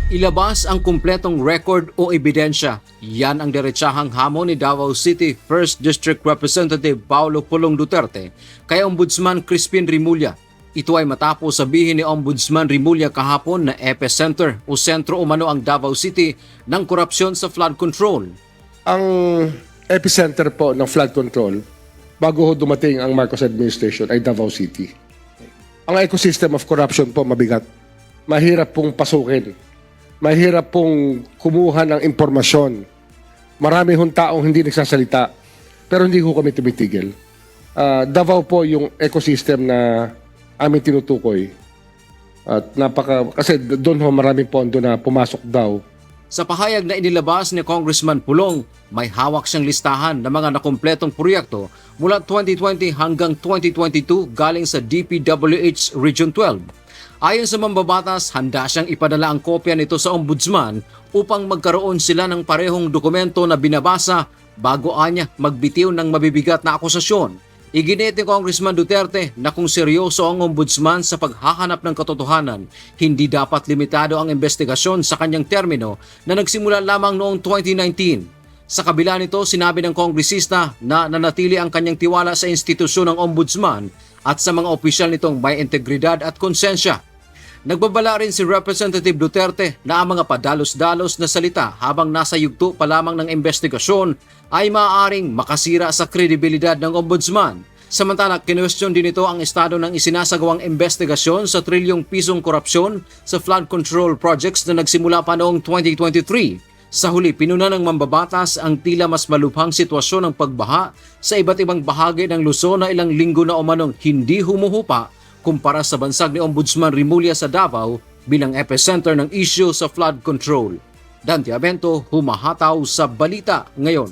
Ilabas ang kumpletong record o ebidensya. Yan ang diretsahang hamon ni Davao City 1st District Representative Paulo Pulong Duterte kay Ombudsman Crispin Rimulya. Ito ay matapos sabihin ni Ombudsman Rimulya kahapon na epicenter o sentro umano ang Davao City ng korupsyon sa flood control. Ang epicenter po ng flood control bago dumating ang Marcos administration ay Davao City. Ang ecosystem of corruption po mabigat. Mahirap pong pasukin. Mahirap pong kumuha ng impormasyon. Marami hong taong hindi nagsasalita, pero hindi ko kami tumitigil. Davao po yung ecosystem na aming tinutukoy. At kasi doon ho maraming pondo na pumasok daw. Sa pahayag na inilabas ni Congressman Pulong, may hawak siyang listahan ng mga nakumpletong proyekto mula 2020 hanggang 2022 galing sa DPWH Region 12. Ayon sa mambabatas, handa siyang ipadala ang kopya nito sa ombudsman upang magkaroon sila ng parehong dokumento na binabasa bago anya magbitiw ng mabibigat na akusasyon. Iginit ni Congressman Duterte na kung seryoso ang ombudsman sa paghahanap ng katotohanan, hindi dapat limitado ang investigasyon sa kanyang termino na nagsimula lamang noong 2019. Sa kabila nito, sinabi ng kongresista na nanatili ang kanyang tiwala sa institusyon ng ombudsman at sa mga opisyal nitong may integridad at konsensya. Nagbabala rin si Representative Duterte na ang mga padalos-dalos na salita habang nasa yugto pa lamang ng investigasyon ay maaaring makasira sa kredibilidad ng ombudsman. Samantala, kinwestiyon din ito ang estado ng isinasagawang investigasyon sa trilyong pisong korupsyon sa flood control projects na nagsimula pa noong 2023. Sa huli, pinuna ng mambabatas ang tila mas malubhang sitwasyon ng pagbaha sa iba't ibang bahagi ng Luzon na ilang linggo na umanong hindi humuhupa kumpara sa bansag ni Ombudsman Rimulya sa Davao bilang epicenter ng issue sa flood control. Dante Avento, humahataw sa Balita Ngayon.